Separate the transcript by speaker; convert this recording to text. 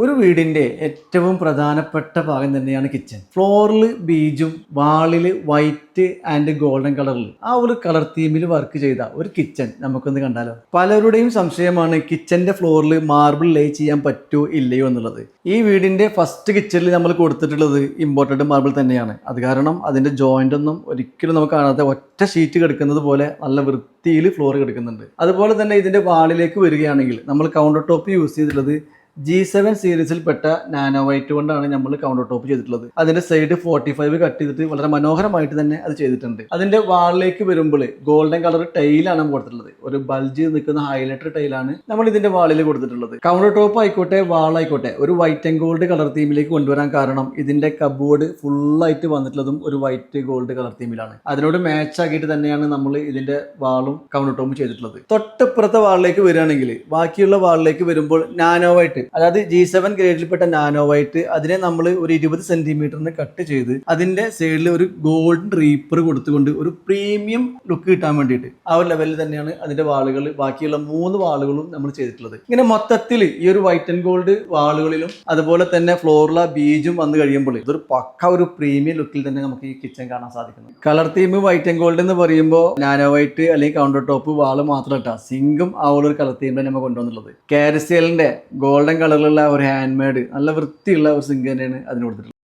Speaker 1: ഒരു വീടിന്റെ ഏറ്റവും പ്രധാനപ്പെട്ട ഭാഗം തന്നെയാണ് കിച്ചൺ. ഫ്ലോറിൽ ബീജും വാളിൽ വൈറ്റ് ആൻഡ് ഗോൾഡൻ കളറിൽ ആ ഒരു കളർ തീമിൽ വർക്ക് ചെയ്ത ഒരു കിച്ചൺ നമുക്കൊന്ന് കണ്ടാലോ. പലരുടെയും സംശയമാണ് കിച്ചന്റെ ഫ്ലോറിൽ മാർബിൾ ലേ ചെയ്യാൻ പറ്റുമോ ഇല്ലയോ എന്നുള്ളത്. ഈ വീടിന്റെ ഫസ്റ്റ് കിച്ചണിൽ നമ്മൾ കൊടുത്തിട്ടുള്ളത് ഇമ്പോർട്ടഡ് മാർബിൾ തന്നെയാണ്. അത് കാരണം അതിന്റെ ജോയിന്റ് ഒന്നും ഒരിക്കലും നമുക്ക് കാണാത്ത ഒറ്റ ഷീറ്റ് കിടക്കുന്നത് പോലെ നല്ല വൃത്തിയിൽ ഫ്ലോർ കിടക്കുന്നുണ്ട്. അതുപോലെ തന്നെ ഇതിന്റെ വാളിലേക്ക് വരികയാണെങ്കിൽ നമ്മൾ കൗണ്ടർ ടോപ്പ് യൂസ് ചെയ്തിട്ടുള്ളത് G7 സീരീസിൽപ്പെട്ട നാനോ വൈറ്റ് കൊണ്ടാണ് നമ്മൾ കൗണ്ടർ ടോപ്പ് ചെയ്തിട്ടുള്ളത്. അതിന്റെ സൈഡ് 45 കട്ട് ചെയ്തിട്ട് വളരെ മനോഹരമായിട്ട് തന്നെ അത് ചെയ്തിട്ടുണ്ട്. അതിന്റെ വാളിലേക്ക് വരുമ്പോൾ ഗോൾഡൻ കളർ ടൈലാണ് കൊടുത്തിട്ടുള്ളത്. ഒരു ബൾജ് നിൽക്കുന്ന ഹൈലൈറ്റർ ടൈലാണ് നമ്മൾ ഇതിന്റെ വാളിൽ കൊടുത്തിട്ടുള്ളത്. കൗണ്ടർ ടോപ്പ് ആയിക്കോട്ടെ വാളായിക്കോട്ടെ ഒരു വൈറ്റ് ആൻഡ് ഗോൾഡ് കളർ തീമിലേക്ക് കൊണ്ടുവരാൻ കാരണം ഇതിന്റെ കബോർഡ് ഫുള്ളായിട്ട് വന്നിട്ടുള്ളതും ഒരു വൈറ്റ് ഗോൾഡ് കളർ തീമിലാണ്. അതിനോട് മാച്ച് ആക്കിയിട്ട് തന്നെയാണ് നമ്മൾ ഇതിന്റെ വാളും കൗണ്ടർ ടോപ്പും ചെയ്തിട്ടുള്ളത്. തൊട്ടപ്പുറത്തെ വാളിലേക്ക് വരികയാണെങ്കിൽ ബാക്കിയുള്ള വാളിലേക്ക് വരുമ്പോൾ നാനോ വൈറ്റ്, അതായത് G7 ഗ്രേഡിൽപ്പെട്ട നാനോ വൈറ്റ്, അതിനെ നമ്മൾ ഒരു 20 സെന്റിമീറ്ററിന് കട്ട് ചെയ്ത് അതിന്റെ സൈഡിൽ ഒരു ഗോൾഡൻ റീപ്പർ കൊടുത്തുകൊണ്ട് ഒരു പ്രീമിയം ലുക്ക് കിട്ടാൻ വേണ്ടിയിട്ട് ആ ഒരു ലെവലിൽ തന്നെയാണ് അതിന്റെ വാളുകൾ ബാക്കിയുള്ള 3 വാളുകളും നമ്മൾ ചെയ്തിട്ടുള്ളത്. ഇങ്ങനെ മൊത്തത്തിൽ ഈ ഒരു വൈറ്റ് ആൻഡ് ഗോൾഡ് വാളുകളിലും അതുപോലെ തന്നെ ഫ്ലോറില ബീജും വന്നു കഴിയുമ്പോൾ ഇതൊരു പക്ക ഒരു പ്രീമിയം ലുക്കിൽ തന്നെ നമുക്ക് ഈ കിച്ചൺ കാണാൻ സാധിക്കുന്നു. Colour theme white and gold എന്ന് പറയുമ്പോൾ നാനോ വൈറ്റ് അല്ലെങ്കിൽ കൗണ്ടർ ടോപ്പ് വാള് മാത്രമല്ല സിങ്കും ആ ഒരു കളർ തീമിൽ നമ്മൾ കൊണ്ടുവന്നുള്ളത്. കാരിസിയലിന്റെ ഗോൾഡൻ കളറിലുള്ള ഒരു ഹാൻഡ് മെയ്ഡ് നല്ല വൃത്തിയുള്ള ഒരു സിങ്ക് തന്നെയാണ് അതിന് കൊടുത്തിട്ടുള്ളത്.